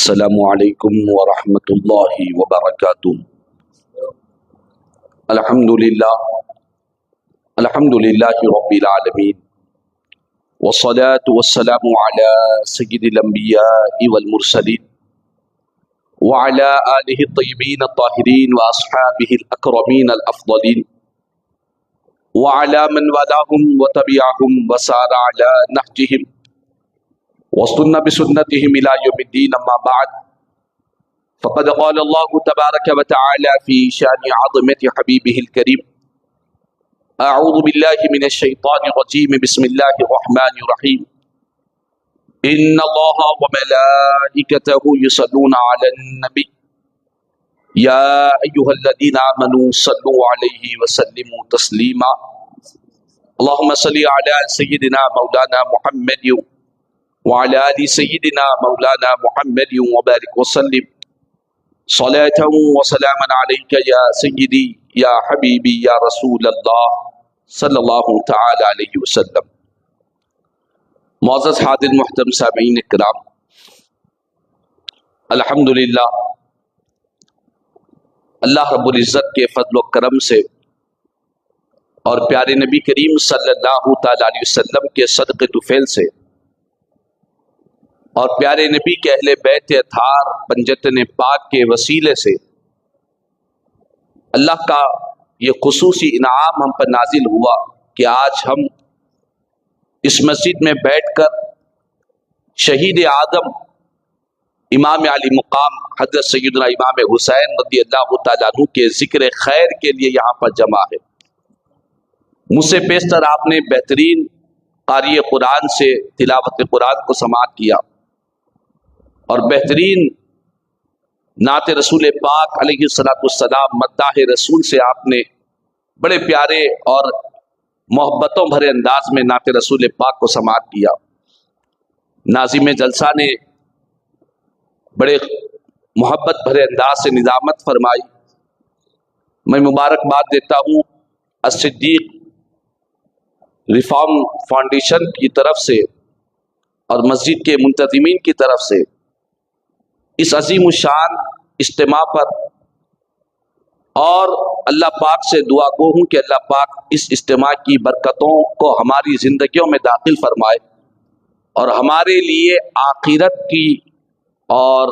السلام علیکم ورحمۃ اللہ وبرکاتہ۔ الحمد للہ رب العالمین، والصلاة والسلام علی سید الانبیاء والمرسلین وعلی آلہ الطیبین الطاہرین واصحابہ الاکرمین الافضلین وعلی من والاہم وتبعہم وسار علی نہجہم واستنى بسنتهم إلى يوم الدين، أما بعد فقد قال الله تبارك وتعالى في شان عظمة حبيبه الكريم: أعوذ بالله من الشيطان الرجيم، بسم الله الرحمن الرحيم، إن الله وملائكته يصلون على النبي يا أيها الذين آمنوا صلوا عليه وسلموا تسليما، اللهم صل على سيدنا مولانا محمد وعلى آل سيدنا مولانا محمد وبارك وسلم صلاة وسلاما عليك يا سيدي يا حبيبي يا رسول الله صلی اللہ تعالی علیہ وسلم۔ معزز حاضر محترم سامعین کرام، الحمدللہ اللہ رب العزت کے فضل و کرم سے اور پیارے نبی کریم صلی اللہ تعالی علیہ وسلم کے صدقے طفیل سے اور پیارے نبی کے اہل بیت اطہار پنجتن پاک کے وسیلے سے اللہ کا یہ خصوصی انعام ہم پر نازل ہوا کہ آج ہم اس مسجد میں بیٹھ کر شہید اعظم امام علی مقام حضرت سیدنا امام حسین رضی اللہ تعالیٰ عنہ کے ذکر خیر کے لیے یہاں پر جمع ہے۔ مجھ سے پیشتر آپ نے بہترین قاری قرآن سے تلاوت قرآن کو سماعت کیا اور بہترین نعت رسول پاک علیہ السلام مداح رسول سے آپ نے بڑے پیارے اور محبتوں بھرے انداز میں نعت رسول پاک کو سماعت کیا۔ ناظم جلسہ نے بڑے محبت بھرے انداز سے نظامت فرمائی۔ میں مبارکباد دیتا ہوں الصدیق ریفارم فاؤنڈیشن کی طرف سے اور مسجد کے منتظمین کی طرف سے اس عظیم الشان اجتماع پر، اور اللہ پاک سے دعا گو ہوں کہ اللہ پاک اس اجتماع کی برکتوں کو ہماری زندگیوں میں داخل فرمائے اور ہمارے لیے آخرت کی اور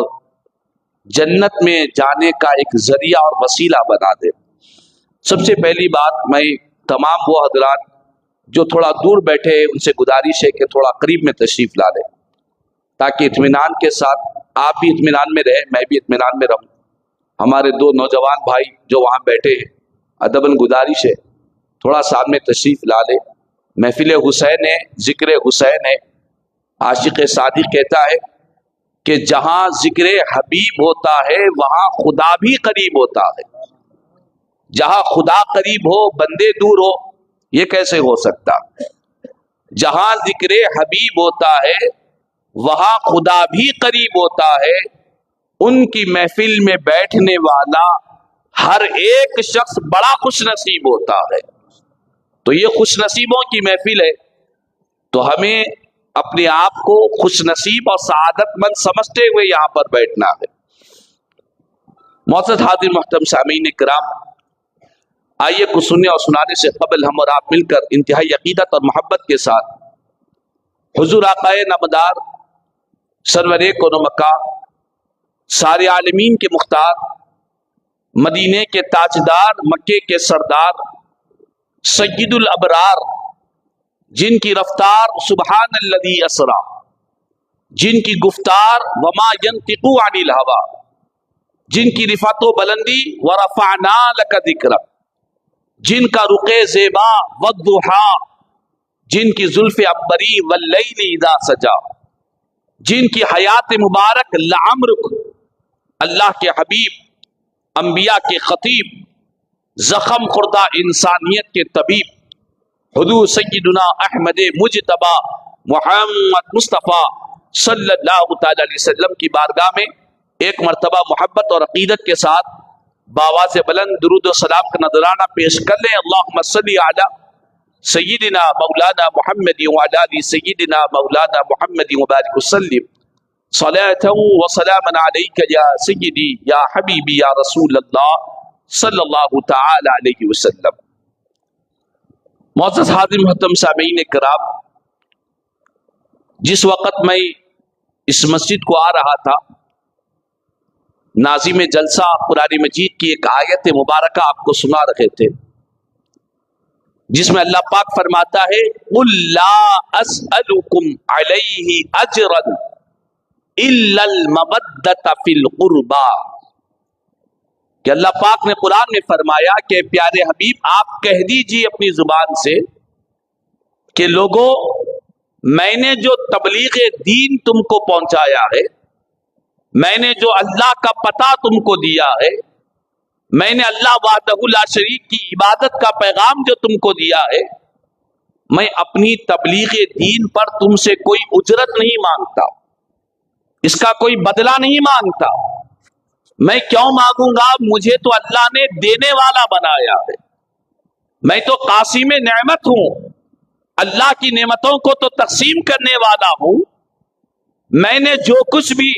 جنت میں جانے کا ایک ذریعہ اور وسیلہ بنا دے۔ سب سے پہلی بات، میں تمام وہ حضرات جو تھوڑا دور بیٹھے ہیں ان سے گزارش ہے کہ تھوڑا قریب میں تشریف لا لیں تاکہ اطمینان کے ساتھ آپ بھی اطمینان میں رہیں، میں بھی اطمینان میں رہوں۔ ہمارے دو نوجوان بھائی جو وہاں بیٹھے ہیں، ادباً گزارش ہے تھوڑا سامنے تشریف لا لیں۔ محفل حسین ہے، ذکر حسین ہے۔ عاشق صادق کہتا ہے کہ جہاں ذکر حبیب ہوتا ہے وہاں خدا بھی قریب ہوتا ہے۔ جہاں خدا قریب ہو بندے دور ہو، یہ کیسے ہو سکتا؟ جہاں ذکر حبیب ہوتا ہے وہاں خدا بھی قریب ہوتا ہے۔ ان کی محفل میں بیٹھنے والا ہر ایک شخص بڑا خوش نصیب ہوتا ہے۔ تو یہ خوش نصیبوں کی محفل ہے، تو ہمیں اپنے آپ کو خوش نصیب اور سعادت مند سمجھتے ہوئے یہاں پر بیٹھنا ہے۔ معزز حاضر محترم سامعین کرام، آئیے کچھ سننے اور سنانے سے قبل ہم اور آپ مل کر انتہائی عقیدت اور محبت کے ساتھ حضور آقائے نامدار سرور کون و مکان سارے عالمین کے مختار، مدینے کے تاجدار، مکے کے سردار، سید الابرار، جن کی رفتار سبحان الذی اسرا، جن کی گفتار وما ینطق عن الہوی، جن کی رفعت و بلندی ورفعنا لک ذکرک، جن کا رخ زیبا والضحا، جن کی زلف عنبری واللیل اذا سجا، جن کی حیات مبارک لعمرک، اللہ کے حبیب، انبیاء کے خطیب، زخم خوردہ انسانیت کے طبیب، حضور سیدنا احمد مجتبی محمد مصطفیٰ صلی اللہ تعالی علیہ وسلم کی بارگاہ میں ایک مرتبہ محبت اور عقیدت کے ساتھ بآواز بلند درود و سلام کا نذرانہ پیش کر لیں۔ اللہم صلی علی سیدنا مولانا محمد وعلی آل سیدنا مولانا محمد وبارک وسلم۔ صلاة و سلاما علیک یا سیدی یا حبیبی یا رسول اللہ صلی اللہ تعالی علیہ وسلم۔ معزز حاضر محترم سامعین کرام، جس وقت میں اس مسجد کو آ رہا تھا، ناظم جلسہ قرآن مجید کی ایک آیت مبارکہ آپ کو سنا رہے تھے، جس میں اللہ پاک فرماتا ہے قُلْ لَا أَسْأَلُكُمْ عَلَيْهِ أَجْرًا إِلَّا الْمَوَدَّةَ فِي الْقُرْبَى، کہ اللہ پاک نے قرآن میں فرمایا کہ پیارے حبیب آپ کہہ دیجیے اپنی زبان سے کہ لوگوں، میں نے جو تبلیغ دین تم کو پہنچایا ہے، میں نے جو اللہ کا پتہ تم کو دیا ہے، میں نے اللہ وحدہ لا شریک کی عبادت کا پیغام جو تم کو دیا ہے، میں اپنی تبلیغ دین پر تم سے کوئی اجرت نہیں مانگتا، اس کا کوئی بدلہ نہیں مانگتا۔ میں کیوں مانگوں گا؟ مجھے تو اللہ نے دینے والا بنایا ہے، میں تو قاسم نعمت ہوں، اللہ کی نعمتوں کو تو تقسیم کرنے والا ہوں۔ میں نے جو کچھ بھی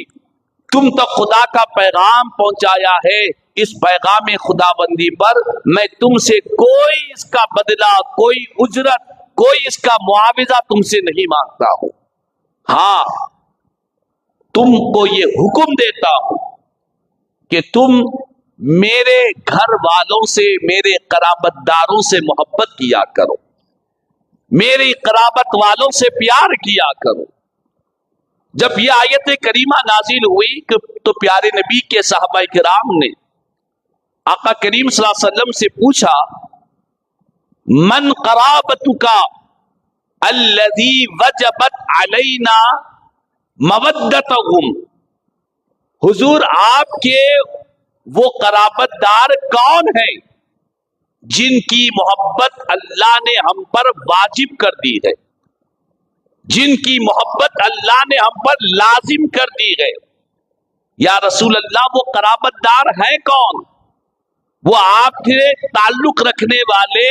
تم تک خدا کا پیغام پہنچایا ہے، اس پیغام خدا بندی پر میں تم سے کوئی اس کا بدلہ، کوئی اجرت، کوئی اس کا معاوضہ تم سے نہیں مانگتا ہوں۔ ہاں، تم کو یہ حکم دیتا ہوں کہ تم میرے گھر والوں سے، میرے قرابت داروں سے محبت کیا کرو، میری قرابت والوں سے پیار کیا کرو۔ جب یہ آیت کریمہ نازل ہوئی تو پیارے نبی کے صحابہ کرام نے آقا کریم صلی اللہ علیہ وسلم سے پوچھا من قرابتک الذی وجبت علینا مودتہم، حضور آپ کے وہ قرابت دار کون ہیں جن کی محبت اللہ نے ہم پر واجب کر دی ہے، جن کی محبت اللہ نے ہم پر لازم کر دی ہے؟ یا رسول اللہ وہ قرابت دار ہیں کون؟ وہ آپ کے تعلق رکھنے والے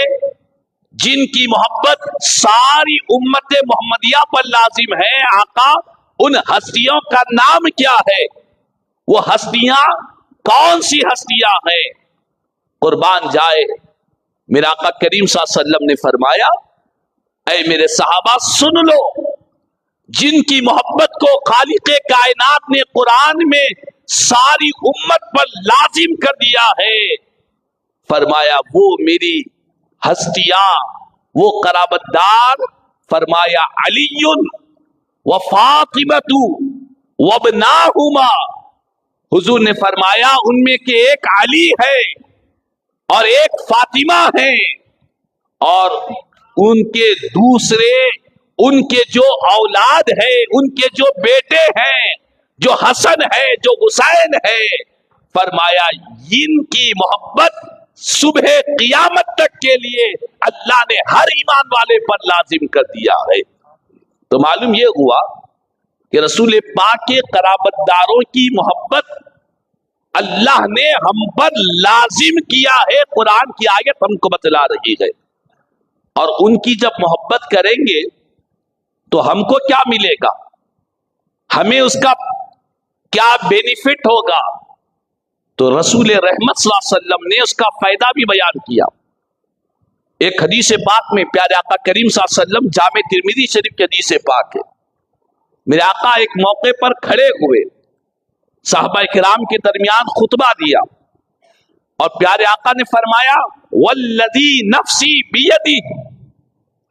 جن کی محبت ساری امت محمدیہ پر لازم ہے۔ آقا ان ہستیوں کا نام کیا ہے؟ وہ ہستیاں کون سی ہستیاں ہیں؟ قربان جائے میرا آقا کریم صلی اللہ علیہ وسلم نے فرمایا اے میرے صحابہ سن لو، جن کی محبت کو خالق کائنات نے قرآن میں ساری امت پر لازم کر دیا ہے، فرمایا وہ میری ہستیاں، وہ قرابت دار، فرمایا علی و فاطمۃ و ابناہما، حضور نے فرمایا ان میں کے ایک علی ہے اور ایک فاطمہ ہے، اور ان کے دوسرے ان کے جو اولاد ہے، ان کے جو بیٹے ہیں، جو حسن ہے، جو حسین ہے، فرمایا ان کی محبت صبح قیامت تک کے لیے اللہ نے ہر ایمان والے پر لازم کر دیا ہے۔ تو معلوم یہ ہوا کہ رسول پاک کے قرابت داروں کی محبت اللہ نے ہم پر لازم کیا ہے، قرآن کی آیت ہم کو بتلا رہی ہے۔ اور ان کی جب محبت کریں گے تو ہم کو کیا ملے گا، ہمیں اس کا کیا بینیفٹ ہوگا؟ تو رسول رحمت صلی اللہ علیہ وسلم نے اس کا فائدہ بھی بیان کیا۔ ایک حدیث پاک میں پیارے آقا کریم صلی اللہ علیہ وسلم، جامع ترمذی شریف کی حدیث پاک ہے، میرے آقا ایک موقع پر کھڑے ہوئے، صحابہ کرام کے درمیان خطبہ دیا، اور پیارے آقا نے فرمایا والذی نفسی بیدی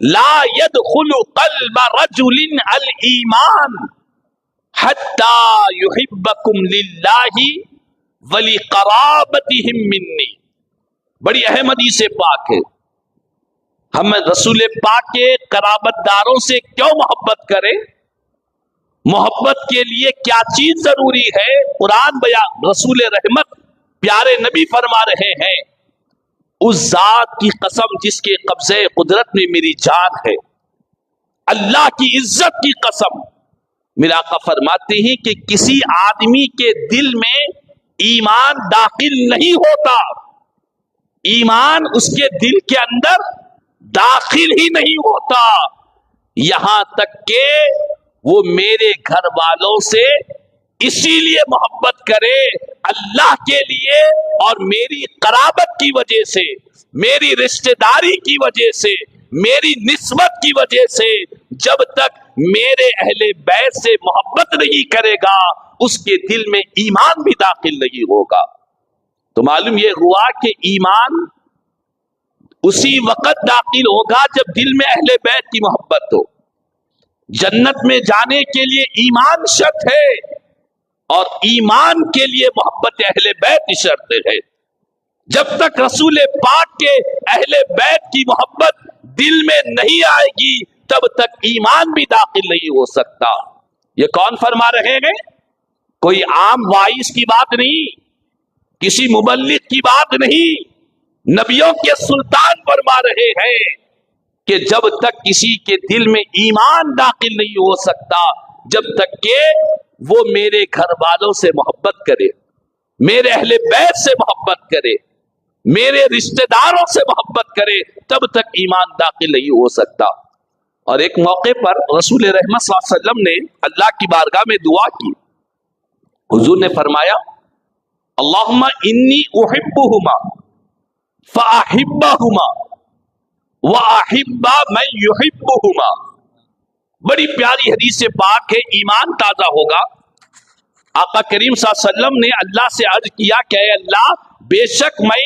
لا يدخل قلب رجل الایمان حتی یحبکم للہ ولقرابتہم منی۔ بڑی اہم حدیث پاک ہے، ہم رسول پاک کے قرابت داروں سے کیوں محبت کریں؟ محبت کے لیے کیا چیز ضروری ہے؟ قرآن بیان، رسول رحمت پیارے نبی فرما رہے ہیں اس ذات کی قسم جس کے قبضے قدرت میں میری جان ہے، اللہ کی عزت کی قسم، میرا آقا فرماتے ہیں کہ کسی آدمی کے دل میں ایمان داخل نہیں ہوتا، ایمان اس کے دل کے اندر داخل ہی نہیں ہوتا، یہاں تک کہ وہ میرے گھر والوں سے اسی لیے محبت کرے، اللہ کے لیے اور میری قرابت کی وجہ سے، میری رشتہ داری کی وجہ سے، میری نسبت کی وجہ سے۔ جب تک میرے اہل بیت سے محبت نہیں کرے گا اس کے دل میں ایمان بھی داخل نہیں ہوگا۔ تو معلوم یہ ہوا کہ ایمان اسی وقت داخل ہوگا جب دل میں اہل بیت کی محبت ہو۔ جنت میں جانے کے لیے ایمان شرط ہے اور ایمان کے لیے محبت اہل بیت شرط ہے۔ جب تک رسول پاک کے اہل بیت کی محبت دل میں نہیں آئے گی تب تک ایمان بھی داخل نہیں ہو سکتا۔ یہ کون فرما رہے ہیں؟ کوئی عام وائس کی بات نہیں، کسی مبلغ کی بات نہیں، نبیوں کے سلطان فرما رہے ہیں کہ جب تک کسی کے دل میں ایمان داخل نہیں ہو سکتا جب تک کہ وہ میرے گھر والوں سے محبت کرے، میرے اہل بیت سے محبت کرے، میرے رشتہ داروں سے محبت کرے، تب تک ایمان داخل نہیں ہو سکتا۔ اور ایک موقع پر رسول رحمت صلی اللہ علیہ وسلم نے اللہ کی بارگاہ میں دعا کی۔ حضور نے فرمایا اللہم انی احبہما فاحبہما واحب من یحبہما۔ بڑی پیاری حدیث پاک ہے، ایمان تازہ ہوگا۔ آقا کریم صلی اللہ علیہ وسلم نے اللہ سے عرض کیا کہ اے اللہ، بے شک میں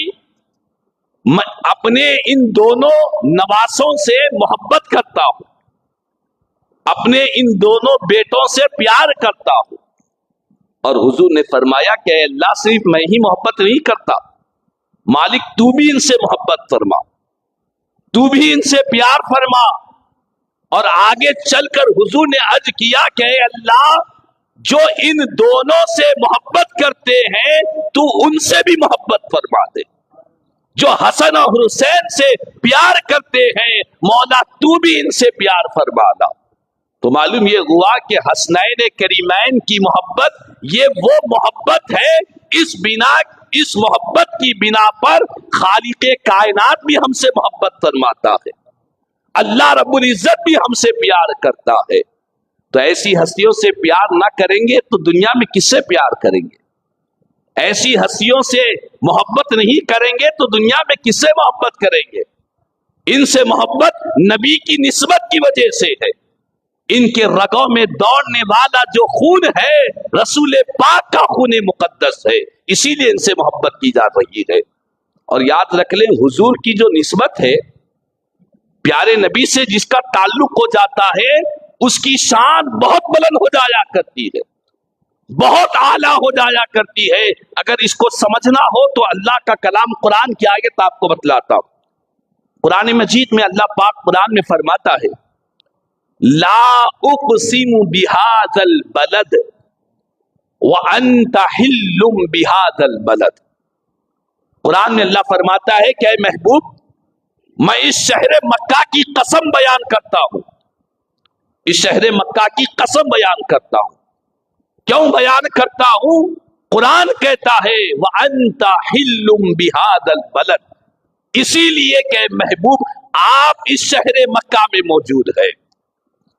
اپنے ان دونوں نواسوں سے محبت کرتا ہوں، اپنے ان دونوں بیٹوں سے پیار کرتا ہوں۔ اور حضور نے فرمایا کہ اے اللہ، صرف میں ہی محبت نہیں کرتا، مالک تو بھی ان سے محبت فرما، تو بھی ان سے پیار فرما۔ اور آگے چل کر حضور نے عرض کیا کہ اے اللہ، جو ان دونوں سے محبت کرتے ہیں تو ان سے بھی محبت فرما دے، جو حسن اور حسین سے پیار کرتے ہیں مولا تو بھی ان سے پیار فرمانا۔ تو معلوم یہ ہوا کہ حسنین کریمین کی محبت یہ وہ محبت ہے، اس محبت کی بنا پر خالق کائنات بھی ہم سے محبت فرماتا ہے، اللہ رب العزت بھی ہم سے پیار کرتا ہے۔ تو ایسی ہستیوں سے پیار نہ کریں گے تو دنیا میں کس سے پیار کریں گے؟ ایسی ہستیوں سے محبت نہیں کریں گے تو دنیا میں کس سے محبت کریں گے؟ ان سے محبت نبی کی نسبت کی وجہ سے ہے، ان کے رگوں میں دوڑنے والا جو خون ہے رسول پاک کا خون مقدس ہے، اسی لیے ان سے محبت کی جا رہی ہے۔ اور یاد رکھ لیں، حضور کی جو نسبت ہے پیارے نبی سے جس کا تعلق ہو جاتا ہے اس کی شان بہت بلند ہو جایا کرتی ہے، بہت اعلیٰ ہو جایا کرتی ہے۔ اگر اس کو سمجھنا ہو تو اللہ کا کلام قرآن کی آیت آپ کو بتلاتا ہوں۔ قرآن مجید میں اللہ پاک قرآن میں فرماتا ہے لا اقسم بہذا البلد وانت حل بہذا البلد۔ قرآن میں اللہ فرماتا ہے کہ اے محبوب، میں اس شہر مکہ کی قسم بیان کرتا ہوں، اس شہر مکہ کی قسم بیان کرتا ہوں۔ کیوں بیان کرتا ہوں؟ قرآن کہتا ہے وَأَنْتَ حِلٌّ بِهَذَا الْبَلَدِ، اسی لیے کہ محبوب آپ اس شہر مکہ میں موجود ہے،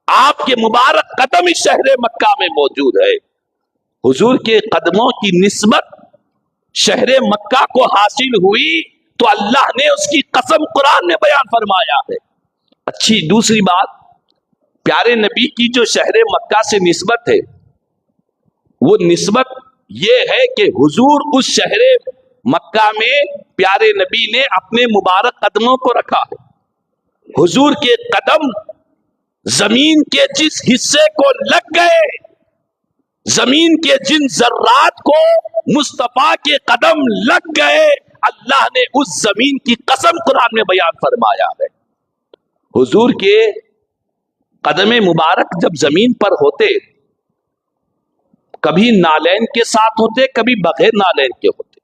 آپ کے مبارک قدم اس شہر مکہ میں موجود ہے۔ حضور کے قدموں کی نسبت شہر مکہ کو حاصل ہوئی تو اللہ نے اس کی قسم قرآن میں بیان فرمایا ہے۔ اچھی دوسری بات، پیارے نبی کی جو شہر مکہ سے نسبت ہے وہ نسبت یہ ہے کہ حضور اس شہر مکہ میں پیارے نبی نے اپنے مبارک قدموں کو رکھا ہے۔ حضور کے قدم زمین کے جس حصے کو لگ گئے، زمین کے جن ذرات کو مصطفیٰ کے قدم لگ گئے، اللہ نے اس زمین کی قسم قرآن میں بیان فرمایا ہے۔ حضور کے قدم مبارک جب زمین پر ہوتے، کبھی نالین کے ساتھ ہوتے، کبھی بغیر نالین کے ہوتے،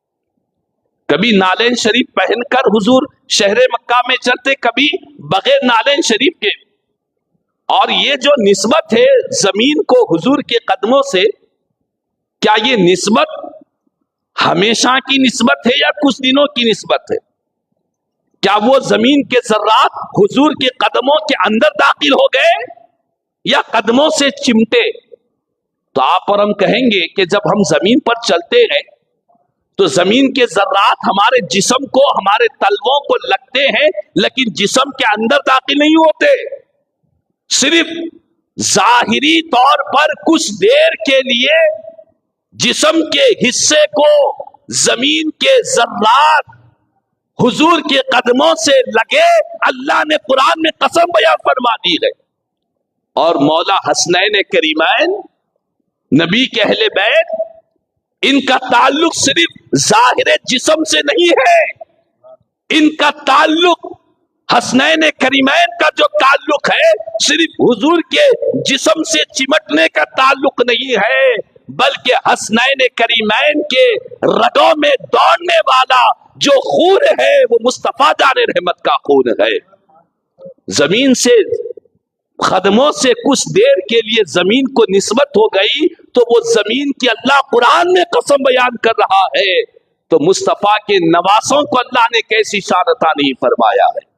کبھی نالین شریف پہن کر حضور شہر مکہ میں چلتے، کبھی بغیر نالین شریف کے۔ اور یہ جو نسبت ہے زمین کو حضور کے قدموں سے، کیا یہ نسبت ہمیشہ کی نسبت ہے یا کچھ دنوں کی نسبت ہے؟ کیا وہ زمین کے ذرات حضور کے قدموں کے اندر داخل ہو گئے یا قدموں سے چمٹے. تو آپ اور ہم کہیں گے کہ جب ہم زمین پر چلتے ہیں تو زمین کے ذرات ہمارے جسم کو، ہمارے تلووں کو لگتے ہیں، لیکن جسم کے اندر داخل نہیں ہوتے. صرف ظاہری طور پر کچھ دیر کے لیے جسم کے حصے کو زمین کے ذرات حضور کے قدموں سے لگے. اللہ نے قرآن میں قسم بیان فرما دی ہے. اور مولا حسنین کریمین نبی کے اہل بیت، ان کا تعلق صرف ظاہر جسم سے نہیں ہے. ان کا تعلق، حسنین کریمین کا جو تعلق ہے، صرف حضور کے جسم سے چمٹنے کا تعلق نہیں ہے، بلکہ حسنین کریمین کے رگوں میں دوڑنے والا جو خون ہے وہ مصطفیٰ جان رحمت کا خون ہے. زمین سے، قدموں سے کچھ دیر کے لیے زمین کو نسبت ہو گئی تو وہ زمین کی اللہ قرآن میں قسم بیان کر رہا ہے. تو مصطفیٰ کے نواسوں کو اللہ نے کیسی شان عطا نہیں فرمایا ہے.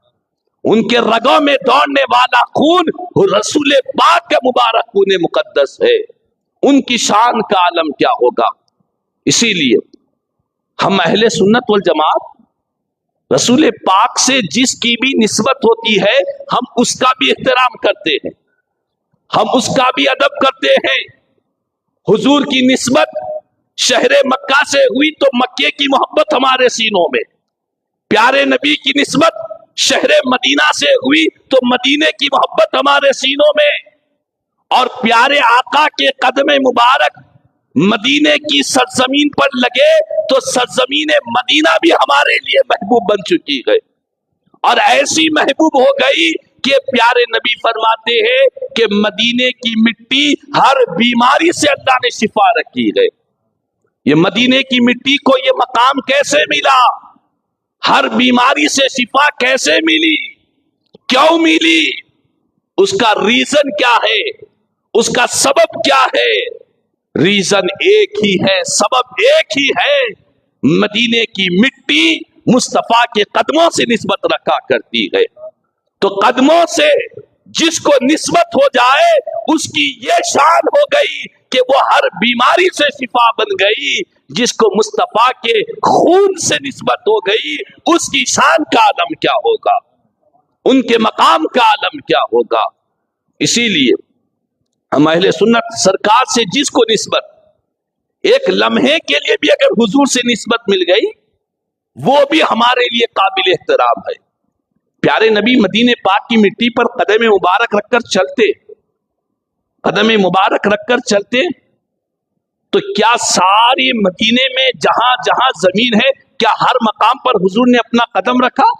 ان کے رگوں میں دوڑنے والا خون رسول پاک کا مبارک خون مقدس ہے. ان کی شان کا عالم کیا ہوگا. اسی لیے ہم اہل سنت والجماعت رسول پاک سے جس کی بھی نسبت ہوتی ہے ہم اس کا بھی احترام کرتے ہیں، ہم اس کا بھی ادب کرتے ہیں. حضور کی نسبت شہر مکہ سے ہوئی تو مکے کی محبت ہمارے سینوں میں، پیارے نبی کی نسبت شہر مدینہ سے ہوئی تو مدینے کی محبت ہمارے سینوں میں، اور پیارے آقا کے قدم مبارک مدینے کی سرزمین پر لگے تو سرزمین مدینہ بھی ہمارے لیے محبوب بن چکی ہے. اور ایسی محبوب ہو گئی کہ پیارے نبی فرماتے ہیں کہ مدینے کی مٹی ہر بیماری سے اللہ نے شفا رکھی ہے. یہ مدینے کی مٹی کو یہ مقام کیسے ملا؟ ہر بیماری سے شفا کیسے ملی؟ کیوں ملی؟ اس کا ریزن کیا ہے؟ اس کا سبب کیا ہے؟ ریزن ایک ہی ہے، سبب ایک ہی ہے. مدینے کی مٹی مصطفیٰ کے قدموں سے نسبت رکھا کرتی ہے. تو قدموں سے جس کو نسبت ہو جائے اس کی یہ شان ہو گئی کہ وہ ہر بیماری سے شفا بن گئی. جس کو مصطفیٰ کے خون سے نسبت ہو گئی اس کی شان کا عالم کیا ہوگا، ان کے مقام کا عالم کیا ہوگا. اسی لیے ہم اہل سنت سرکار سے جس کو نسبت ایک لمحے کے لیے بھی اگر حضور سے نسبت مل گئی وہ بھی ہمارے لیے قابل احترام ہے. پیارے نبی مدینے پاک کی مٹی پر قدم مبارک رکھ کر چلتے، قدم مبارک رکھ کر چلتے تو کیا ساری مدینے میں جہاں جہاں زمین ہے کیا ہر مقام پر حضور نے اپنا قدم رکھا؟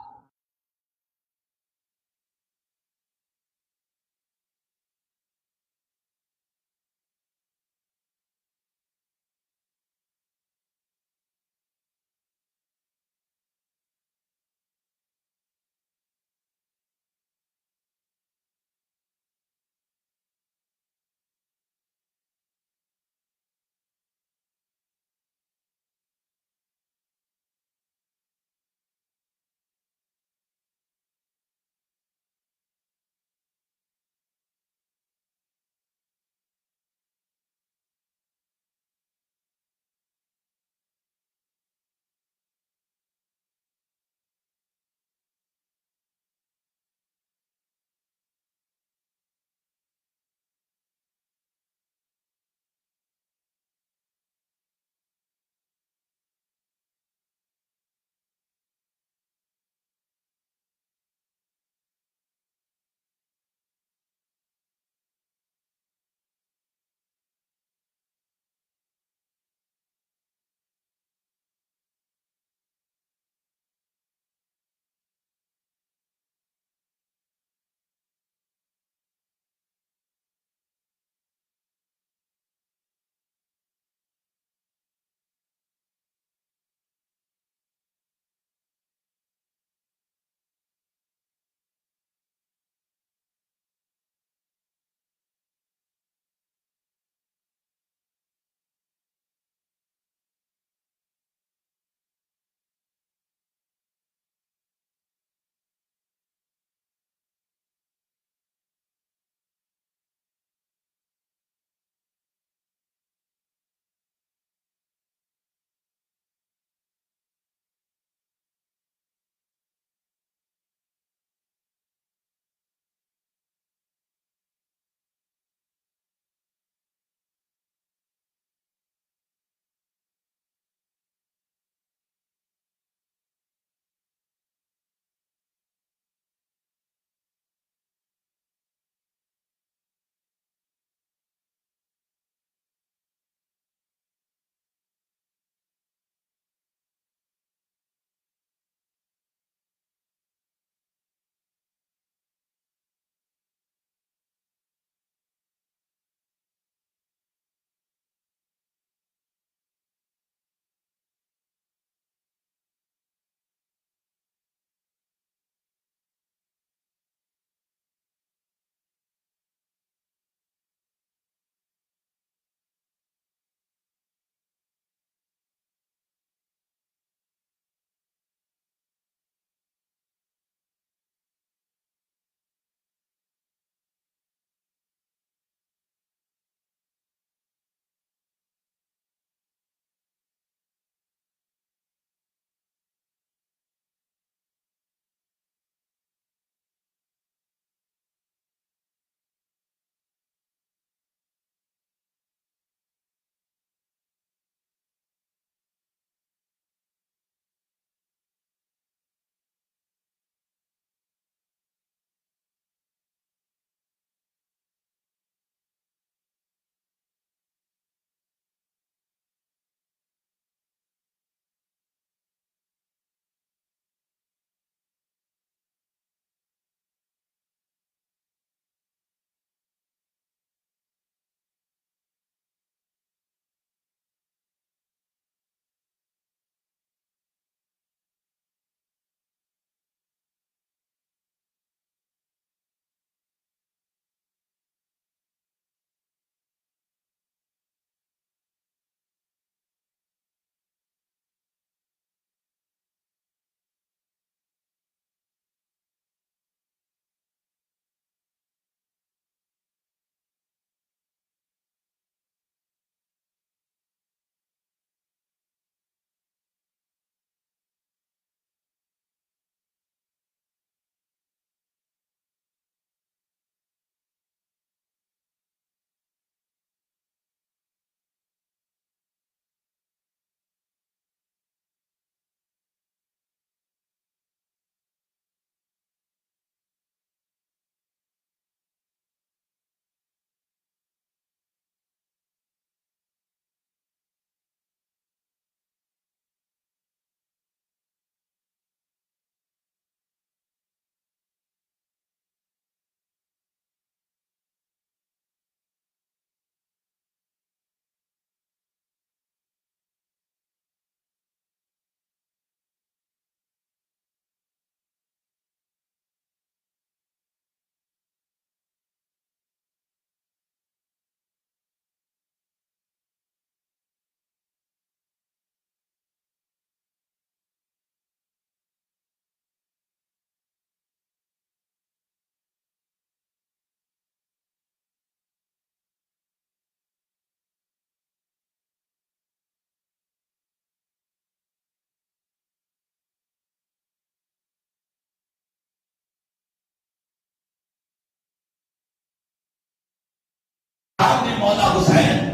آپ نے مولا حسین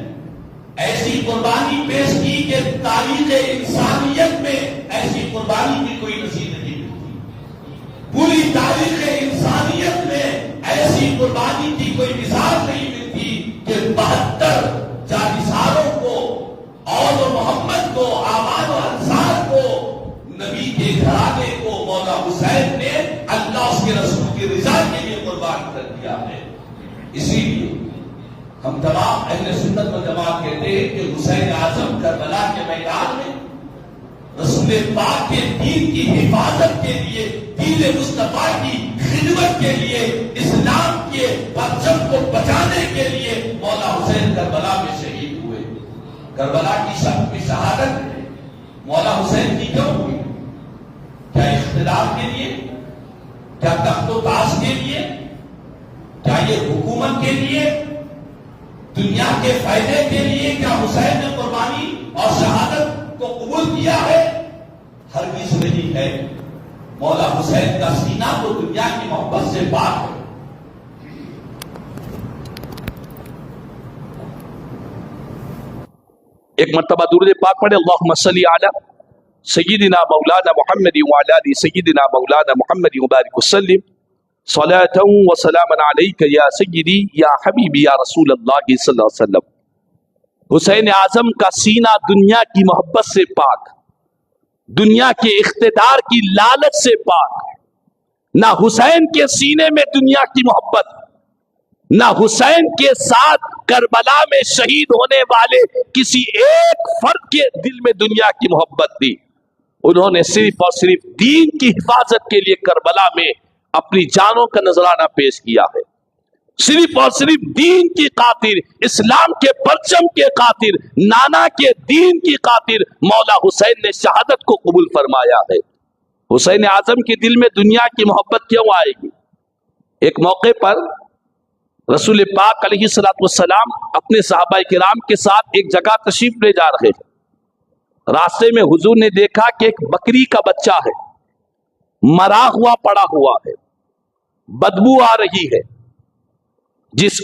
ایسی قربانی پیش کی کہ تاریخ انسانیت میں ایسی قربانی کی کوئی نظیر نہیں ملتی، پوری تاریخ انسانیت میں ایسی قربانی کی کوئی مثال نہیں ملتی کہ 72 جانثاروں کو اور محمد کو، آمان و انصار کو، نبی کے گھرانے کو مولا حسین نے اللہ اس کے رسول کی رضا کے لیے قربان کر دیا ہے۔ اسی لیے ہم تمام اہل سنت و جماعت کہتے ہیں کہ حسین اعظم کربلا کے میدان میں رسول پاک کے دین کی حفاظت کے لیے، دین مصطفیٰ کی خدمت کے لیے، اسلام کے پرچم کو بچانے کے لیے مولا حسین کربلا میں شہید ہوئے۔ کربلا کی شہادت مولا حسین کی کیوں ہوئی؟ کیا اقتدار کے لیے؟ کیا تخت و تاج کے لیے؟ کیا یہ حکومت کے لیے؟ دنیا کے فائدے کے لیے؟ کیا حسین نے قربانی اور شہادت کو قبول کیا ہے؟ ہرگز نہیں ہے۔ مولا حسین کا سینہ تو دنیا کی محبت سے پاک ہے۔ ایک مرتبہ درود پاک پڑھے، اللہم صلی علی سیدنا مولانا محمد وعلی آل سیدنا مولانا محمد وبارک وسلم صلاۃ و سلام علیک یا سیدی یا حبیبی یا رسول اللہ صلی اللہ علیہ وسلم۔ حسین اعظم کا سینہ دنیا کی محبت سے پاک، دنیا کے اقتدار کی لالچ سے پاک۔ نہ حسین کے سینے میں دنیا کی محبت، نہ حسین کے ساتھ کربلا میں شہید ہونے والے کسی ایک فرد کے دل میں دنیا کی محبت تھی۔ انہوں نے صرف اور صرف دین کی حفاظت کے لیے کربلا میں اپنی جانوں کا نذرانہ پیش کیا ہے۔ صرف اور صرف دین کی خاطر، اسلام کے پرچم کے خاطر، نانا کے دین کی خاطر مولا حسین نے شہادت کو قبول فرمایا ہے۔ حسین اعظم کے دل میں دنیا کی محبت کیوں آئے گی؟ ایک موقع پر رسول پاک علیہ الصلوۃ والسلام اپنے صحابہ کرام کے ساتھ ایک جگہ تشریف لے جا رہے ہیں۔ راستے میں حضور نے دیکھا کہ ایک بکری کا بچہ ہے، مرا ہوا پڑا ہوا ہے، بدبو آ رہی ہے،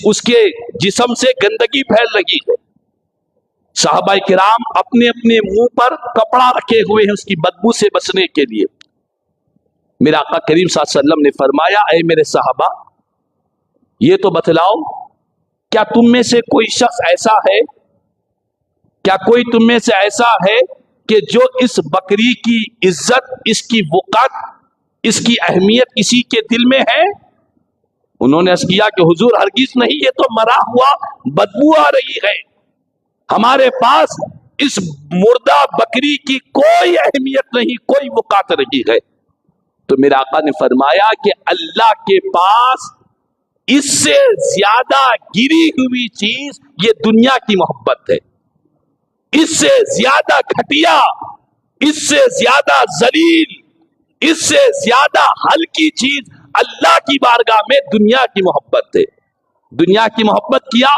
اس کے جسم سے گندگی پھیل رہی ہے۔ صحابہ کرام اپنے اپنے منہ پر کپڑا رکھے ہوئے ہیں اس کی بدبو سے بچنے کے لیے۔ میرا آقا کریم صلی اللہ علیہ وسلم نے فرمایا، اے میرے صحابہ، یہ تو بتلاؤ، کیا تم میں سے کوئی شخص ایسا ہے، کیا کوئی تم میں سے ایسا ہے کہ جو اس بکری کی عزت، اس کی وقت، اس کی اہمیت کسی کے دل میں ہے؟ انہوں نے عرض کیا کہ حضور ہرگز نہیں، یہ تو مرا ہوا بدبو آ رہی ہے، ہمارے پاس اس مردہ بکری کی کوئی اہمیت نہیں، کوئی وقت نہیں ہے۔ تو میرے آقا نے فرمایا کہ اللہ کے پاس اس سے زیادہ گری ہوئی چیز یہ دنیا کی محبت ہے۔ اس سے زیادہ گھٹیا، اس سے زیادہ ذلیل، اس سے زیادہ ہلکی چیز اللہ کی بارگاہ میں دنیا کی محبت ہے۔ دنیا کی محبت کیا؟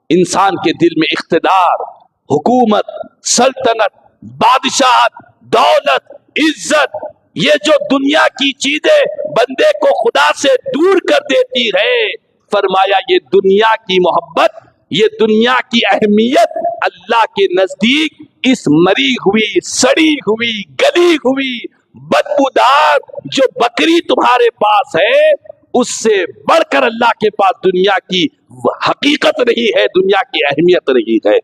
انسان کے دل میں اقتدار، حکومت، سلطنت، بادشاہت، دولت، عزت، یہ جو دنیا کی چیزیں بندے کو خدا سے دور کر دیتی ہے، فرمایا یہ دنیا کی محبت، یہ دنیا کی اہمیت اللہ کے نزدیک اس مری ہوئی، سڑی ہوئی، گلی ہوئی، بدبودار جو بکری تمہارے پاس ہے، اس سے بڑھ کر اللہ کے پاس دنیا کی حقیقت نہیں ہے، دنیا کی اہمیت نہیں ہے۔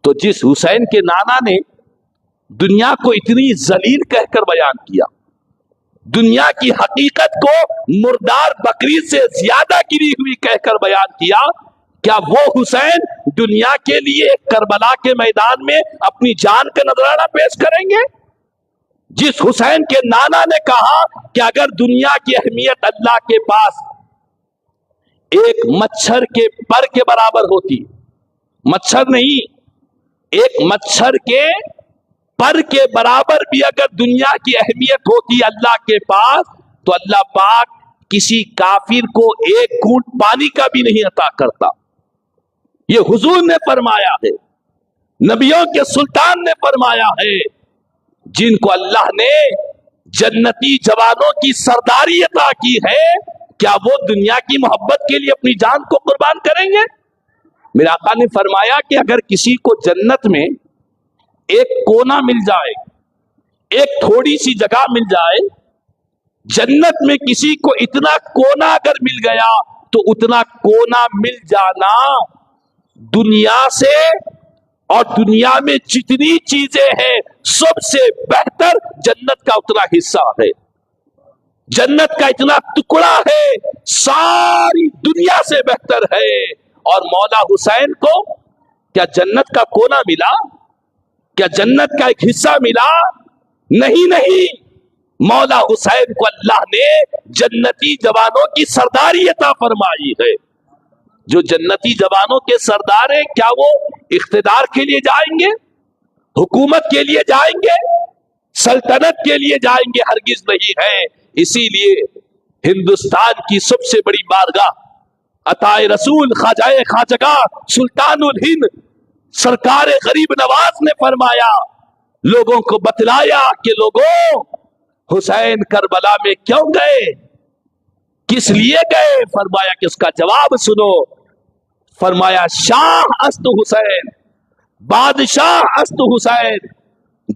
تو جس حسین کے نانا نے دنیا کو اتنی ذلیل کہہ کر بیان کیا، دنیا کی حقیقت کو مردار بکری سے زیادہ گری ہوئی کہہ کر بیان کیا، کیا وہ حسین دنیا کے لیے کربلا کے میدان میں اپنی جان کا نذرانہ پیش کریں گے؟ جس حسین کے نانا نے کہا کہ اگر دنیا کی اہمیت اللہ کے پاس ایک مچھر کے پر کے برابر ہوتی، مچھر نہیں، ایک مچھر کے پر کے برابر بھی اگر دنیا کی اہمیت ہوتی اللہ کے پاس، تو اللہ پاک کسی کافر کو ایک گھونٹ پانی کا بھی نہیں عطا کرتا۔ یہ حضور نے فرمایا ہے، نبیوں کے سلطان نے فرمایا ہے، جن کو اللہ نے جنتی جوانوں کی سرداری عطا کی ہے، کیا وہ دنیا کی محبت کے لیے اپنی جان کو قربان کریں گے؟ میرے آقا نے فرمایا کہ اگر کسی کو جنت میں ایک کونا مل جائے، ایک تھوڑی سی جگہ مل جائے، جنت میں کسی کو اتنا کونا اگر مل گیا تو اتنا کونا مل جانا دنیا سے اور دنیا میں جتنی چیزیں ہیں سب سے بہتر جنت کا اتنا حصہ ہے، جنت کا اتنا ٹکڑا ہے ساری دنیا سے بہتر ہے۔ اور مولا حسین کو کیا جنت کا کونا ملا؟ کیا جنت کا ایک حصہ ملا؟ نہیں، مولا حسین کو اللہ نے جنتی جوانوں کی سرداری عطا فرمائی ہے۔ جو جنتی جوانوں کے سردار ہیں، کیا وہ اقتدار کے لیے جائیں گے، حکومت کے لیے جائیں گے، سلطنت کے لیے جائیں گے؟ ہرگز نہیں ہے۔ اسی لیے ہندوستان کی سب سے بڑی بارگاہ عطائے رسول خواجہ خواجگاہ سلطان الہند سرکار غریب نواز نے فرمایا، لوگوں کو بتلایا کہ لوگوں، حسین کربلا میں کیوں گئے، کس لیے گئے؟ فرمایا کہ اس کا جواب سنو۔ فرمایا شاہ است حسین، بادشاہ است حسین،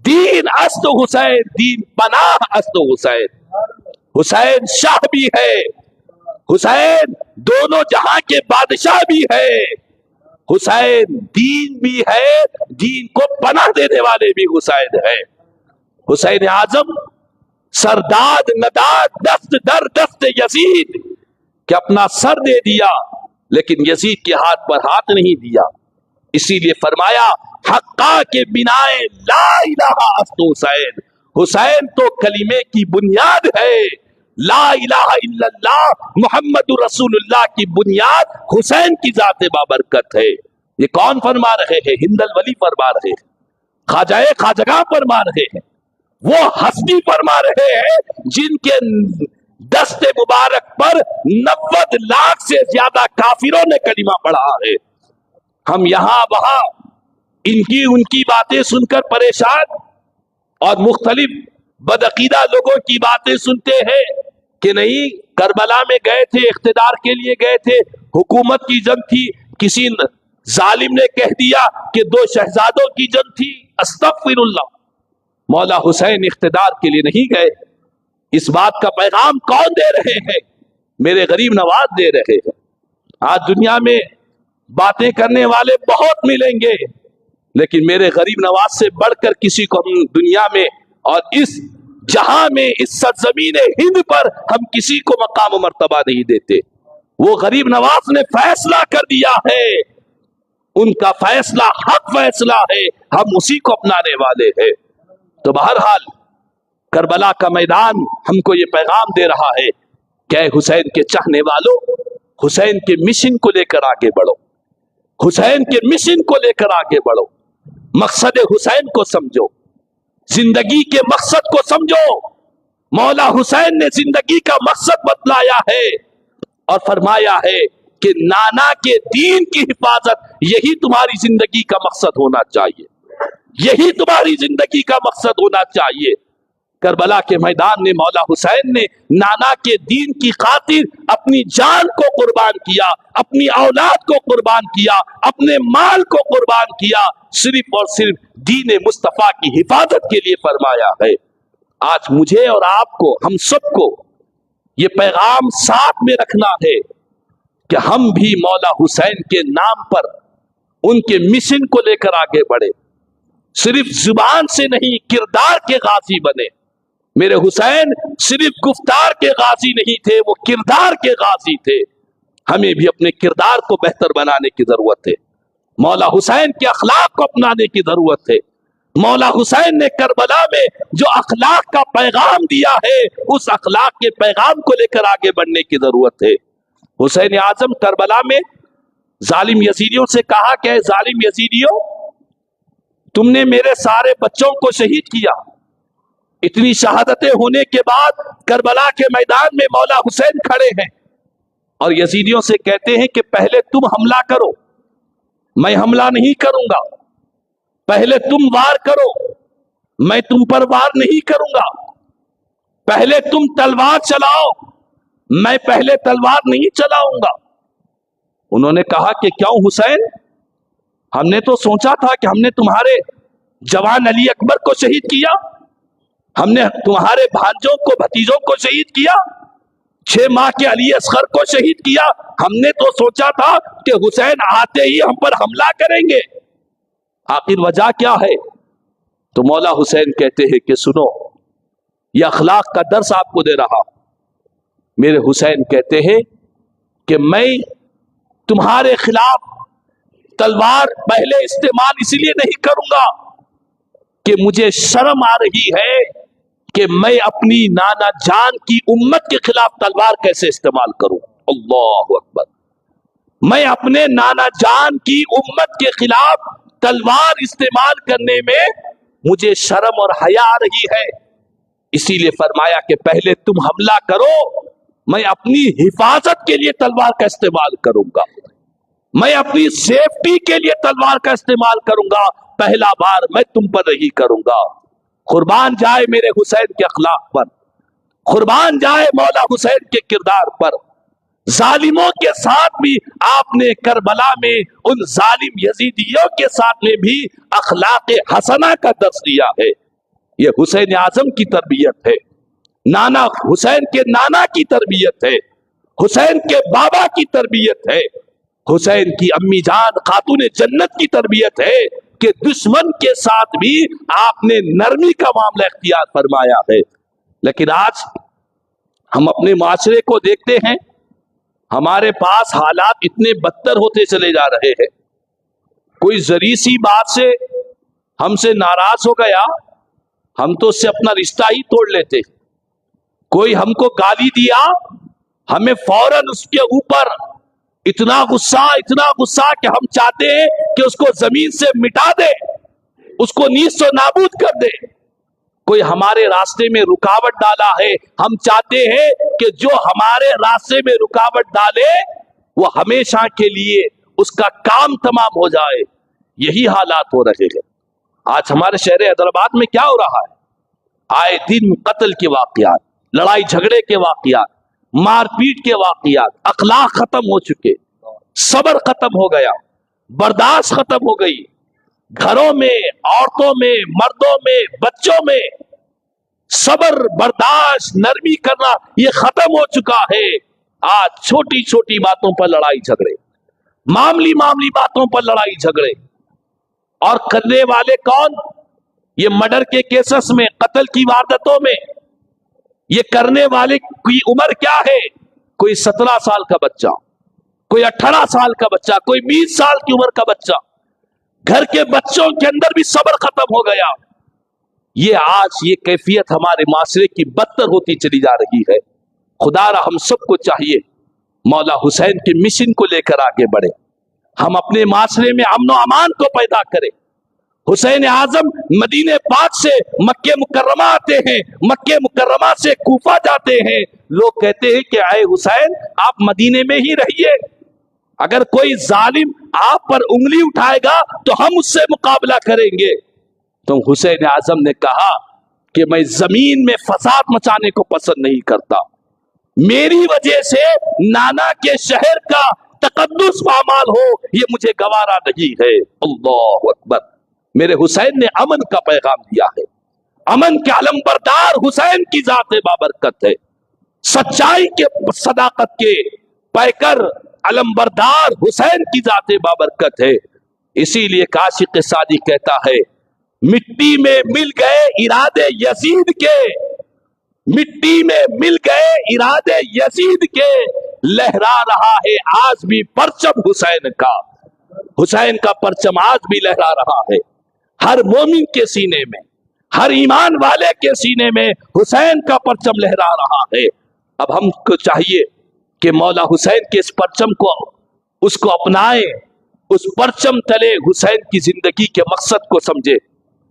دین است حسین، دین پناہ است حسین۔ حسین شاہ بھی ہے، حسین دونوں جہاں کے بادشاہ بھی ہے، حسین دین بھی ہے، دین کو پناہ دینے والے بھی حسین ہے۔ حسین اعظم سرداد نداد دست در دست یزید کہ اپنا سر دے دیا لیکن یزید کے ہاتھ پر ہاتھ نہیں دیا۔ اسی لیے فرمایا حقا کے بنائے لا الہ است حسین، حسین تو کلمے کی بنیاد ہے، لا الہ الا اللہ محمد رسول اللہ کی بنیاد حسین کی ذات بابرکت ہے۔ یہ کون فرما رہے ہیں؟ ہند الولی فرما رہے ہیں، خواجہ خواجگاہ فرما رہے ہیں، وہ ہستی فرما رہے ہیں جن کے دست مبارک پر 90 لاکھ سے زیادہ کافروں نے کلمہ پڑھا ہے۔ ہم یہاں وہاں ان کی باتیں سن کر پریشان اور مختلف بدعقیدہ لوگوں کی باتیں سنتے ہیں کہ نہیں کربلا میں گئے تھے، اقتدار کے لیے گئے تھے، حکومت کی جنگ تھی، کسی ظالم نے کہہ دیا کہ 2 شہزادوں کی جنگ تھی۔ استغفر اللہ، مولا حسین اقتدار کے لیے نہیں گئے۔ اس بات کا پیغام کون دے رہے ہیں؟ میرے غریب نواز دے رہے ہیں۔ آج دنیا میں باتیں کرنے والے بہت ملیں گے لیکن میرے غریب نواز سے بڑھ کر کسی کو ہم دنیا میں اور اس جہاں میں اس سرزمین ہند پر ہم کسی کو مقام و مرتبہ نہیں دیتے۔ وہ غریب نواز نے فیصلہ کر دیا ہے، ان کا فیصلہ حق فیصلہ ہے، ہم اسی کو اپنانے والے ہیں۔ تو بہرحال کربلا کا میدان ہم کو یہ پیغام دے رہا ہے کہ اے حسین کے چاہنے والوں، حسین کے مشن کو لے کر آگے بڑھو، حسین کے مشن کو لے کر آگے بڑھو، مقصد حسین کو سمجھو، زندگی کے مقصد کو سمجھو۔ مولا حسین نے زندگی کا مقصد بتلایا ہے اور فرمایا ہے کہ نانا کے دین کی حفاظت یہی تمہاری زندگی کا مقصد ہونا چاہیے، یہی تمہاری زندگی کا مقصد ہونا چاہیے۔ کربلا کے میدان میں مولا حسین نے نانا کے دین کی خاطر اپنی جان کو قربان کیا، اپنی اولاد کو قربان کیا، اپنے مال کو قربان کیا، صرف اور صرف دین مصطفیٰ کی حفاظت کے لیے فرمایا ہے۔ آج مجھے اور آپ کو، ہم سب کو یہ پیغام ساتھ میں رکھنا ہے کہ ہم بھی مولا حسین کے نام پر ان کے مشن کو لے کر آگے بڑھے، صرف زبان سے نہیں کردار کے غازی بنے۔ میرے حسین صرف گفتار کے غازی نہیں تھے، وہ کردار کے غازی تھے۔ ہمیں بھی اپنے کردار کو بہتر بنانے کی ضرورت ہے، مولا حسین کے اخلاق کو اپنانے کی ضرورت ہے۔ مولا حسین نے کربلا میں جو اخلاق کا پیغام دیا ہے اس اخلاق کے پیغام کو لے کر آگے بڑھنے کی ضرورت ہے۔ حسین اعظم کربلا میں ظالم یزیدیوں سے کہا کہ اے ظالم یزیدیوں، تم نے میرے سارے بچوں کو شہید کیا۔ اتنی شہادتیں ہونے کے بعد کربلا کے میدان میں مولا حسین کھڑے ہیں اور یزیدیوں سے کہتے ہیں کہ پہلے تم حملہ کرو، میں حملہ نہیں کروں گا، پہلے تم وار کرو، میں تم پر وار نہیں کروں گا، پہلے تم تلوار چلاؤ، میں پہلے تلوار نہیں چلاؤں گا۔ انہوں نے کہا کہ کیوں حسین، ہم نے تو سوچا تھا کہ ہم نے تمہارے جوان علی اکبر کو شہید کیا، ہم نے تمہارے بھانجوں کو بھتیجوں کو شہید کیا، 6 ماہ کے علی اصغر کو شہید کیا، ہم نے تو سوچا تھا کہ حسین آتے ہی ہم پر حملہ کریں گے، آخر وجہ کیا ہے؟ تو مولا حسین کہتے ہیں کہ سنو، یہ اخلاق کا درس آپ کو دے رہا ہوں۔ میرے حسین کہتے ہیں کہ میں تمہارے خلاف تلوار پہلے استعمال اسی لیے نہیں کروں گا کہ مجھے شرم آ رہی ہے کہ میں اپنی نانا جان کی امت کے خلاف تلوار کیسے استعمال کروں۔ اللہ اکبر، میں اپنے نانا جان کی امت کے خلاف تلوار استعمال کرنے میں مجھے شرم اور حیا آ رہی ہے، اسی لیے فرمایا کہ پہلے تم حملہ کرو، میں اپنی حفاظت کے لیے تلوار کا استعمال کروں گا، میں اپنی سیفٹی کے لیے تلوار کا استعمال کروں گا، پہلا بار میں تم پر نہیں کروں گا۔ قربان جائے میرے حسین کے اخلاق پر، قربان جائے مولا حسین کے کردار پر۔ ظالموں کے ساتھ بھی آپ نے کربلا میں ان ظالم یزیدیوں کے ساتھ میں بھی اخلاق حسنہ کا درس دیا ہے۔ یہ حسین اعظم کی تربیت ہے، نانا حسین کے نانا کی تربیت ہے، حسین کے بابا کی تربیت ہے، حسین کی امی جان خاتون جنت کی تربیت ہے کہ دشمن کے ساتھ بھی آپ نے نرمی کا معاملہ اختیار فرمایا ہے۔ لیکن آج ہم اپنے معاشرے کو دیکھتے ہیں، ہمارے پاس حالات اتنے بدتر ہوتے چلے جا رہے ہیں، کوئی ذری سی بات سے ہم سے ناراض ہو گیا، ہم تو اس سے اپنا رشتہ ہی توڑ لیتے، کوئی ہم کو گالی دیا، ہمیں فوراً اس کے اوپر اتنا غصہ کہ ہم چاہتے ہیں کہ اس کو زمین سے مٹا دے، اس کو نیست و نابود کر دے۔ کوئی ہمارے راستے میں رکاوٹ ڈالا ہے، ہم چاہتے ہیں کہ جو ہمارے راستے میں رکاوٹ ڈالے وہ ہمیشہ کے لیے اس کا کام تمام ہو جائے۔ یہی حالات ہو رہے ہیں آج ہمارے شہر حیدرآباد میں۔ کیا ہو رہا ہے؟ آئے دن قتل کے واقعات، لڑائی جھگڑے کے واقعات، مار پیٹ کے واقعات، اخلاق ختم ہو چکے، صبر ختم ہو گیا، برداشت ختم ہو گئی، گھروں میں، عورتوں میں، مردوں میں، بچوں میں صبر، برداشت، نرمی کرنا یہ ختم ہو چکا ہے۔ آج چھوٹی چھوٹی باتوں پر لڑائی جھگڑے، معمولی باتوں پر لڑائی جھگڑے، اور کرنے والے کون؟ یہ مرڈر کے کیسز میں، قتل کی وارداتوں میں یہ کرنے والے کی عمر کیا ہے؟ کوئی 17 سال کا بچہ، کوئی 18 سال کا بچہ، کوئی 20 سال کی عمر کا بچہ۔ گھر کے بچوں کے اندر بھی صبر ختم ہو گیا۔ یہ آج یہ کیفیت ہمارے معاشرے کی بدتر ہوتی چلی جا رہی ہے۔ خدا را ہم سب کو چاہیے مولا حسین کے مشن کو لے کر آگے بڑھے، ہم اپنے معاشرے میں امن و امان کو پیدا کریں۔ حسین اعظم مدینہ پاک سے مکہ مکرمہ آتے ہیں، مکہ مکرمہ سے کوفہ جاتے ہیں، لوگ کہتے ہیں کہ اے حسین آپ مدینے میں ہی رہیے، اگر کوئی ظالم آپ پر انگلی اٹھائے گا تو ہم اس سے مقابلہ کریں گے۔ تو حسین اعظم نے کہا کہ میں زمین میں فساد مچانے کو پسند نہیں کرتا، میری وجہ سے نانا کے شہر کا تقدس پامال ہو یہ مجھے گوارا نہیں ہے۔ اللہ اکبر۔ میرے حسین نے امن کا پیغام دیا ہے، امن کے علمبردار حسین کی ذات بابرکت ہے، سچائی کے صداقت کے پیکر علمبردار حسین کی ذات بابرکت ہے۔ اسی لیے عاشق سعدی کہتا ہے مٹی میں مل گئے ارادے یزید کے، مٹی میں مل گئے ارادے یزید کے، لہرا رہا ہے آج بھی پرچم حسین کا، حسین کا پرچم آج بھی لہرا رہا ہے ہر مومن کے سینے میں، ہر ایمان والے کے سینے میں حسین کا پرچم لہرا رہا ہے۔ اب ہم کو چاہیے کہ مولا حسین کے اس پرچم کو، اس کو اپنائیں، اس پرچم تلے حسین کی زندگی کے مقصد کو سمجھے۔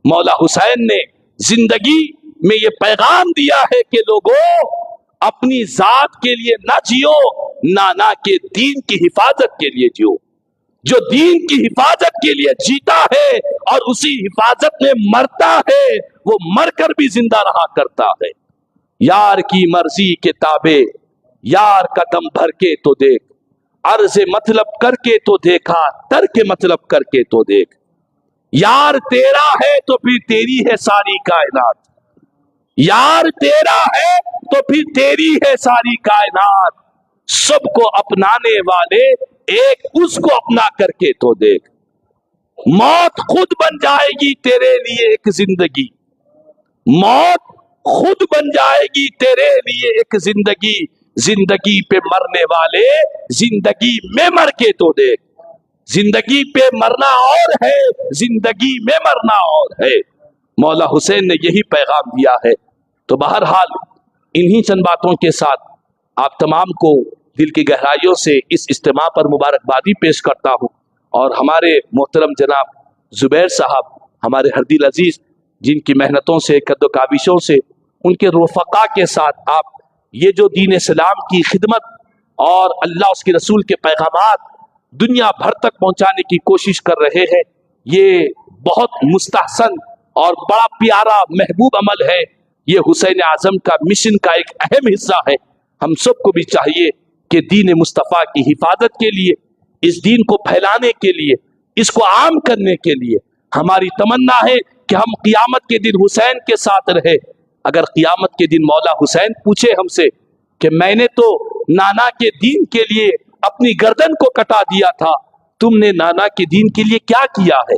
مولا حسین نے زندگی میں یہ پیغام دیا ہے کہ لوگوں اپنی ذات کے لیے نہ جیو، نانا کے دین کی حفاظت کے لیے جیو۔ جو دین کی حفاظت کے لیے جیتا ہے اور اسی حفاظت میں مرتا ہے وہ مر کر بھی زندہ رہا کرتا ہے۔ یار کی مرضی کے تابع یار کا دم بھر کے تو دیکھ، عرض مطلب کر کے تو دیکھا، ترک مطلب کر کے تو دیکھ، یار تیرا ہے تو پھر تیری ہے ساری کائنات، یار تیرا ہے تو پھر تیری ہے ساری کائنات، سب کو اپنانے والے ایک اس کو اپنا کر کے تو دیکھ، موت خود بن جائے گی تیرے لیے ایک زندگی، موت خود بن جائے گی تیرے لیے ایک زندگی، زندگی پہ مرنے والے زندگی میں مر کے تو دیکھ، زندگی پہ مرنا اور ہے، زندگی میں مرنا اور ہے۔ مولا حسین نے یہی پیغام دیا ہے۔ تو بہرحال انہی چند باتوں کے ساتھ آپ تمام کو دل کی گہرائیوں سے اس اجتماع پر مبارکبادی پیش کرتا ہوں، اور ہمارے محترم جناب زبیر صاحب، ہمارے ہر دل عزیز، جن کی محنتوں سے، قد و کاوشوں سے، ان کے رفقا کے ساتھ آپ یہ جو دین اسلام کی خدمت اور اللہ اس کے رسول کے پیغامات دنیا بھر تک پہنچانے کی کوشش کر رہے ہیں، یہ بہت مستحسن اور بڑا پیارا محبوب عمل ہے۔ یہ حسین اعظم کا مشن کا ایک اہم حصہ ہے۔ ہم سب کو بھی چاہیے کہ دین مصطفیٰ کی حفاظت کے لیے، اس دین کو پھیلانے کے لیے، اس کو عام کرنے کے لیے ہماری تمنا ہے کہ ہم قیامت کے دن حسین کے ساتھ رہے۔ اگر قیامت کے دن مولا حسین پوچھے ہم سے کہ میں نے تو نانا کے دین کے لیے اپنی گردن کو کٹا دیا تھا، تم نے نانا کے دین کے لیے کیا کیا ہے؟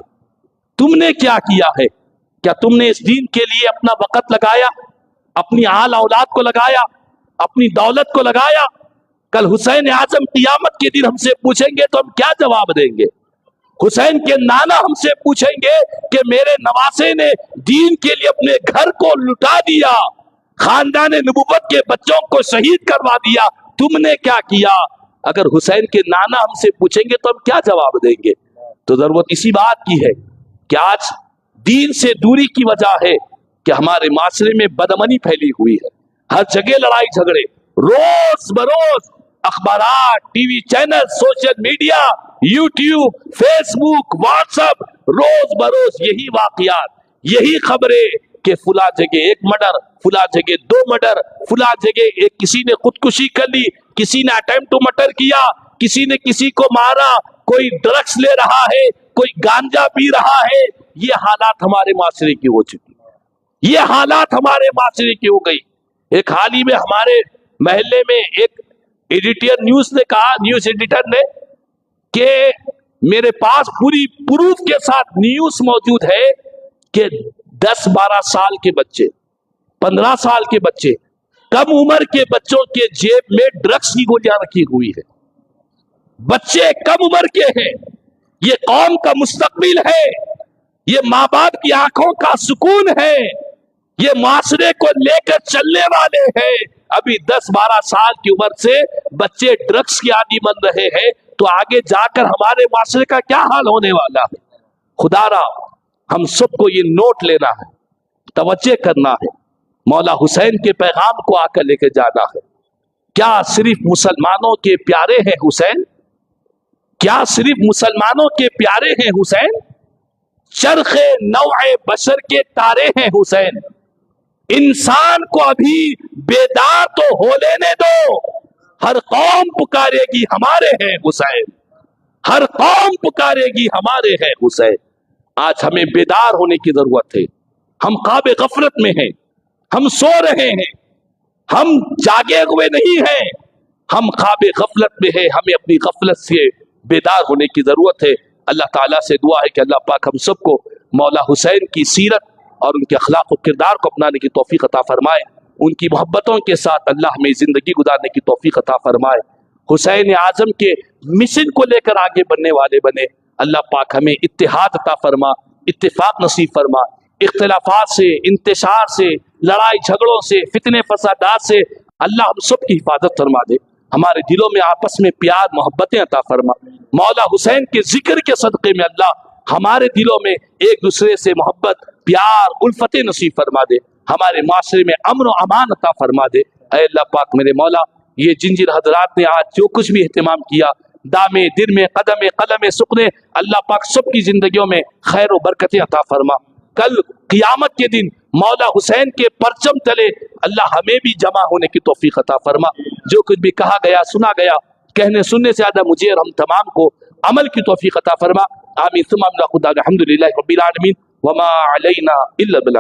تم نے کیا کیا ہے؟ کیا تم نے اس دین کے لیے اپنا وقت لگایا، اپنی آل اولاد کو لگایا، اپنی دولت کو لگایا؟ کل حسین اعظم قیامت کے دن ہم سے پوچھیں گے تو ہم کیا جواب دیں گے؟ حسین کے نانا ہم سے پوچھیں گے کہ میرے نواسے نے دین کے لیے اپنے گھر کو لٹا دیا، خاندان نبوت کے بچوں کو شہید کروا دیا، تم نے کیا کیا؟ اگر حسین کے نانا ہم سے پوچھیں گے تو ہم کیا جواب دیں گے؟ تو ضرورت اسی بات کی ہے کہ آج دین سے دوری کی وجہ ہے کہ ہمارے معاشرے میں بدامنی پھیلی ہوئی ہے، ہر جگہ لڑائی جھگڑے، روز بروز اخبارات، TV channel, social media, YouTube, Facebook, WhatsApp, روز بروز یہی واقعات، یہی خبریں کہ فلاں جگہ ایک مرڈر، فلاں جگہ 2 مرڈر، فلاں جگہ ایک کسی نے خودکشی کر لی، کسی نے اٹیمپٹ ٹو مرڈر کیا، کسی نے کسی کو مارا، کوئی ڈرگس لے رہا ہے، کوئی گانجا پی رہا ہے۔ یہ حالات ہمارے معاشرے کی ہو چکی، یہ حالات ہمارے معاشرے کی ہو گئی۔ ایک حال ہی میں ہمارے محلے میں ایک ایڈیٹر نیوز نے کہا، نیوز ایڈیٹر نے، کہ میرے پاس پوری پروف کے ساتھ نیوز موجود ہے کہ 10-12 سال کے بچے، 15 سال کے بچے، کم عمر کے بچوں کے جیب میں ڈرگس کی گولیاں رکھی ہوئی ہے۔ بچے کم عمر کے ہیں، یہ قوم کا مستقبل ہے، یہ ماں باپ کی آنکھوں کا سکون ہے، یہ معاشرے کو لے کر چلنے والے ہیں۔ ابھی 10-12 سال کی عمر سے بچے ڈرگس کی عادی بن رہے ہیں، تو آگے جا کر ہمارے معاشرے کا کیا حال ہونے والا ہے؟ خدا را ہم سب کو یہ نوٹ لینا ہے، توجہ کرنا ہے، مولا حسین کے پیغام کو آ کر لے کے جانا ہے۔ کیا صرف مسلمانوں کے پیارے ہیں حسین؟ کیا صرف مسلمانوں کے پیارے ہیں حسین؟ چرخ نوع بشر کے تارے ہیں حسین۔ انسان کو ابھی بیدار تو ہو لینے دو، ہر قوم پکارے گی ہمارے ہیں حسین، ہر قوم پکارے گی ہمارے ہیں حسین۔ آج ہمیں بیدار ہونے کی ضرورت ہے۔ ہم خواب غفلت میں ہیں، ہم سو رہے ہیں، ہم جاگے ہوئے نہیں ہیں، ہم خواب غفلت میں ہیں۔ ہمیں اپنی غفلت سے بیدار ہونے کی ضرورت ہے۔ اللہ تعالیٰ سے دعا ہے کہ اللہ پاک ہم سب کو مولا حسین کی سیرت اور ان کے اخلاق و کردار کو اپنانے کی توفیق عطا فرمائے، ان کی محبتوں کے ساتھ اللہ ہمیں زندگی گزارنے کی توفیق عطا فرمائے، حسین اعظم کے مشن کو لے کر آگے بڑھنے والے بنے۔ اللہ پاک ہمیں اتحاد عطا فرما، اتفاق نصیب فرما، اختلافات سے، انتشار سے، لڑائی جھگڑوں سے، فتنے فسادات سے اللہ ہم سب کی حفاظت فرما دے، ہمارے دلوں میں آپس میں پیار محبتیں عطا فرما۔ مولا حسین کے ذکر کے صدقے میں اللہ ہمارے دلوں میں ایک دوسرے سے محبت، پیار، الفتیں نصیب فرما دے، ہمارے معاشرے میں امن و امان عطا فرما دے۔ اے اللہ پاک میرے مولا، یہ جن حضرات نے آج جو کچھ بھی اہتمام کیا، دامے دل میں، قدم قلم سکنے، اللہ پاک سب کی زندگیوں میں خیر و برکتیں عطا فرما۔ کل قیامت کے دن مولا حسین کے پرچم تلے اللہ ہمیں بھی جمع ہونے کی توفیق عطا فرما۔ جو کچھ بھی کہا گیا، سنا گیا، کہنے سننے سے زیادہ مجھے اور ہم تمام کو عمل کی توفیق عطا فرما. آمین ثم آمین. خدا الحمدللہ رب العالمین وما علینا الا البلاغ.